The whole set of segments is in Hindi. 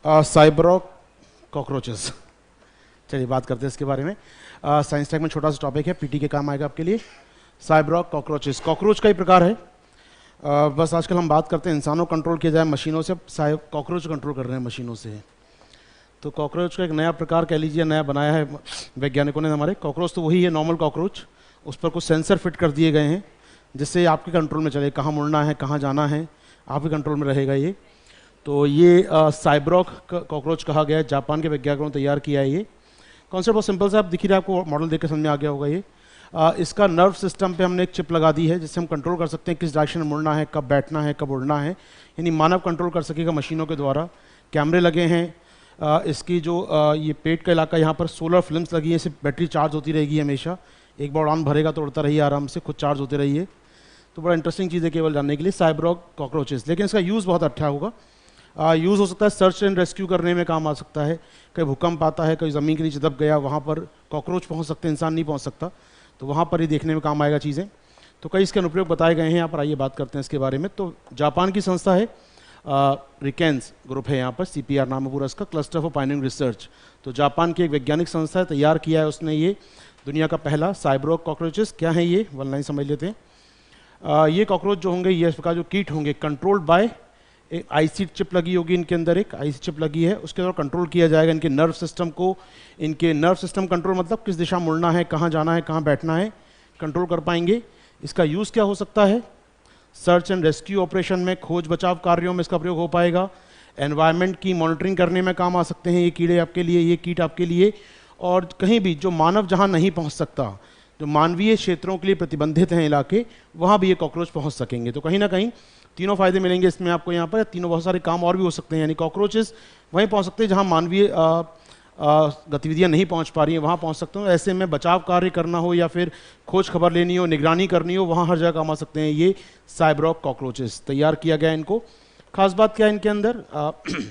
साइबरॉक कॉकरोचेस, चलिए बात करते हैं इसके बारे में। साइंस टेक में छोटा सा टॉपिक है, पीटी के काम आएगा आपके लिए। साइबरॉक कॉकरोचेस, कॉकरोच का ही प्रकार है। बस आजकल हम बात करते हैं इंसानों को कंट्रोल किया जाए मशीनों से, कॉकरोच कंट्रोल कर रहे हैं मशीनों से। तो कॉकरोच का एक नया प्रकार कह लीजिए, नया बनाया है वैज्ञानिकों ने हमारे। कॉकरोच तो वही है नॉर्मल कॉकरोच, उस पर कुछ सेंसर फिट कर दिए गए हैं जिससे आपके कंट्रोल में चले, कहाँ मुड़ना है कहाँ जाना है आपके कंट्रोल में रहेगा ये। तो ये साइबरॉक कॉकरोच कहा गया है, जापान के वैज्ञानिकों ने तैयार किया है ये। कॉन्सेप्ट बहुत सिंपल सा, आप दिख ही रहा है आपको, मॉडल देख के समझ में आ गया होगा ये। इसका नर्व सिस्टम पे हमने एक चिप लगा दी है जिससे हम कंट्रोल कर सकते हैं किस डायरेक्शन में मुड़ना है, कब बैठना है, कब उड़ना है, यानी मानव कंट्रोल कर सकेगा मशीनों के द्वारा। कैमरे लगे हैं। इसकी जो ये पेट का इलाका, यहाँ पर सोलर फिल्म्स लगी है, इससे बैटरी चार्ज होती रहेगी हमेशा। एक बार उड़ान भरेगा तो उड़ता रहिए आराम से, खुद चार्ज होते रहिए। तो बड़ा इंटरेस्टिंग चीज़ है केवल जानने के लिए, साइबरॉक कॉकरोचेस। लेकिन इसका यूज़ बहुत अच्छा होगा। यूज़ हो सकता है सर्च एंड रेस्क्यू करने में काम आ सकता है। कहीं भूकंप आता है, कहीं ज़मीन के नीचे दब गया, वहाँ पर कॉकरोच पहुँच सकते हैं, इंसान नहीं पहुँच सकता, तो वहाँ पर ही देखने में काम आएगा चीज़ें। तो कई इसके अनुप्रयोग बताए गए हैं यहाँ पर, आइए बात करते हैं इसके बारे में। तो जापान की संस्था है, रिकेंस ग्रुप है यहाँ पर, CPR नाम है पूरा इसका, क्लस्टर फॉर पायनियरिंग रिसर्च। तो जापान की एक वैज्ञानिक संस्था है, तैयार किया है उसने ये दुनिया का पहला साइबरॉक कॉकरोचेस। क्या है ये, वन लाइन समझ लेते हैं। ये कॉकरोच जो होंगे, ये प्रकार जो कीट होंगे, कंट्रोल्ड बाय एक आईसी चिप लगी होगी इनके अंदर, एक आईसी चिप लगी है, उसके द्वारा कंट्रोल किया जाएगा इनके नर्व सिस्टम को। इनके नर्व सिस्टम कंट्रोल मतलब किस दिशा मुड़ना है, कहाँ जाना है, कहाँ बैठना है, कंट्रोल कर पाएंगे। इसका यूज़ क्या हो सकता है, सर्च एंड रेस्क्यू ऑपरेशन में, खोज बचाव कार्यों में इसका प्रयोग हो पाएगा। एनवायरनमेंट की मॉनिटरिंग करने में काम आ सकते हैं ये कीड़े आपके लिए, ये कीट आपके लिए। और कहीं भी जो मानव जहाँ नहीं पहुँच सकता, जो मानवीय क्षेत्रों के लिए प्रतिबंधित हैं इलाके, वहाँ भी ये कॉकरोच पहुँच सकेंगे। तो कहीं ना कहीं तीनों फायदे मिलेंगे इसमें आपको यहाँ पर। तीनों बहुत सारे काम और भी हो सकते हैं, यानी कॉकरोचेस वहीं पहुँच सकते हैं जहाँ मानवीय गतिविधियाँ नहीं पहुँच पा रही हैं, वहाँ पहुँच सकते हो। ऐसे में बचाव कार्य करना हो या फिर खोज खबर लेनी हो, निगरानी करनी हो, वहाँ हर जगह काम आ सकते हैं ये साइबरॉक कॉकरोचेस। तैयार किया गया इनको। खास बात क्या है इनके अंदर,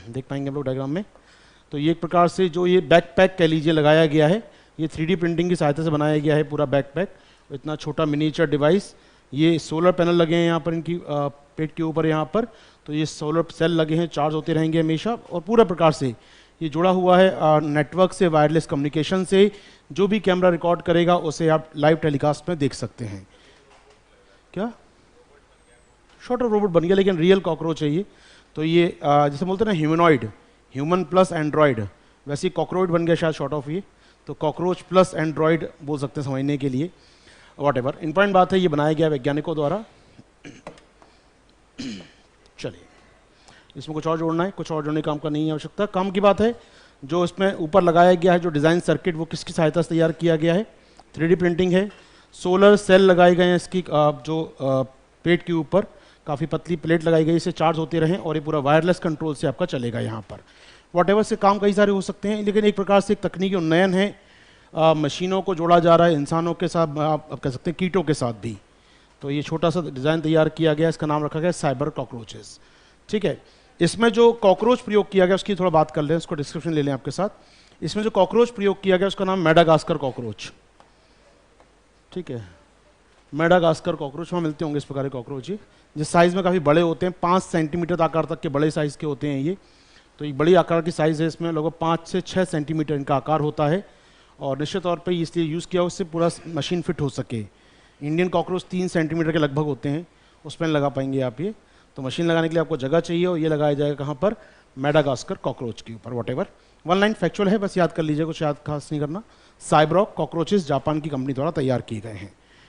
देख पाएंगे हम लोग डायग्राम में। तो ये एक प्रकार से जो ये बैकपैक कह लीजिए लगाया गया है, ये 3D प्रिंटिंग की सहायता से बनाया गया है पूरा बैकपैक। इतना छोटा मिनीचर डिवाइस, ये सोलर पैनल लगे हैं यहाँ पर इनकी पेट के ऊपर यहाँ पर। तो ये सोलर सेल लगे हैं, चार्ज होते रहेंगे हमेशा, और पूरा प्रकार से ये जुड़ा हुआ है नेटवर्क से, वायरलेस कम्युनिकेशन से। जो भी कैमरा रिकॉर्ड करेगा उसे आप लाइव टेलीकास्ट में देख सकते हैं। क्या शॉर्ट ऑफ रोबोट बन गया, लेकिन रियल कॉकरोच है ये। तो ये जैसे बोलते हैं ना ह्यूमनॉइड, ह्यूमन प्लस एंड्रॉयड, वैसे ही कॉकरोच बन गया शायद शॉर्ट ऑफ ये। तो कॉकरोच प्लस एंड्रॉयड बोल सकते हैं समझने के लिए, वॉट एवर। इंपॉर्टेंट बात है, ये बनाया गया वैज्ञानिकों द्वारा। चलिए, इसमें कुछ और जोड़ना है, कुछ और जोड़ने काम का नहीं है आवश्यकता। काम की बात है, जो इसमें ऊपर लगाया गया है जो डिज़ाइन सर्किट, वो किसकी सहायता से तैयार किया गया है, 3D प्रिंटिंग है। सोलर सेल लगाए गए हैं इसकी जो पेट के ऊपर, काफ़ी पतली प्लेट लगाई गई, इससे चार्ज होते रहें, और ये पूरा वायरलेस कंट्रोल से आपका चलेगा यहाँ पर। वॉट एवर से काम कई सारे हो सकते हैं, लेकिन एक प्रकार से एक तकनीकी उन्नयन है। मशीनों को जोड़ा जा रहा है इंसानों के साथ, आप कह सकते हैं कीटों के साथ भी। तो ये छोटा सा डिज़ाइन तैयार किया गया, इसका नाम रखा गया साइबर कॉकरोचेस। ठीक है, इसमें जो कॉकरोच प्रयोग किया गया उसकी थोड़ा बात कर लें, उसको डिस्क्रिप्शन ले लें आपके साथ। इसमें जो कॉकरोच प्रयोग किया गया उसका नाम मेडागास्कर कॉकरोच। ठीक है, मेडागास्कर कॉकरोच वहाँ मिलते होंगे इस प्रकार के कॉकरोच, ये जिस साइज़ में काफ़ी बड़े होते हैं, 5 सेंटीमीटर आकार तक के बड़े साइज़ के होते हैं ये। तो एक बड़ी आकार की साइज़ है, इसमें लगभग 5 से 6 सेंटीमीटर इनका आकार होता है। और निश्चित तौर पर इसलिए यूज़ किया उससे पूरा मशीन फिट हो सके। इंडियन कॉकरोच 3 सेंटीमीटर के लगभग होते हैं, उसमें लगा पाएंगे आप ये। तो मशीन लगाने के लिए आपको जगह चाहिए, और ये लगाया जाएगा कहाँ पर, मेडागास्कर कॉकरोच के ऊपर। What ever, one line factual है, बस याद कर लीजिए, कुछ याद खास नहीं करना। साइबरॉक कॉकरोचेस जापान की कंपनी द्वारा तैयार किए गए हैं।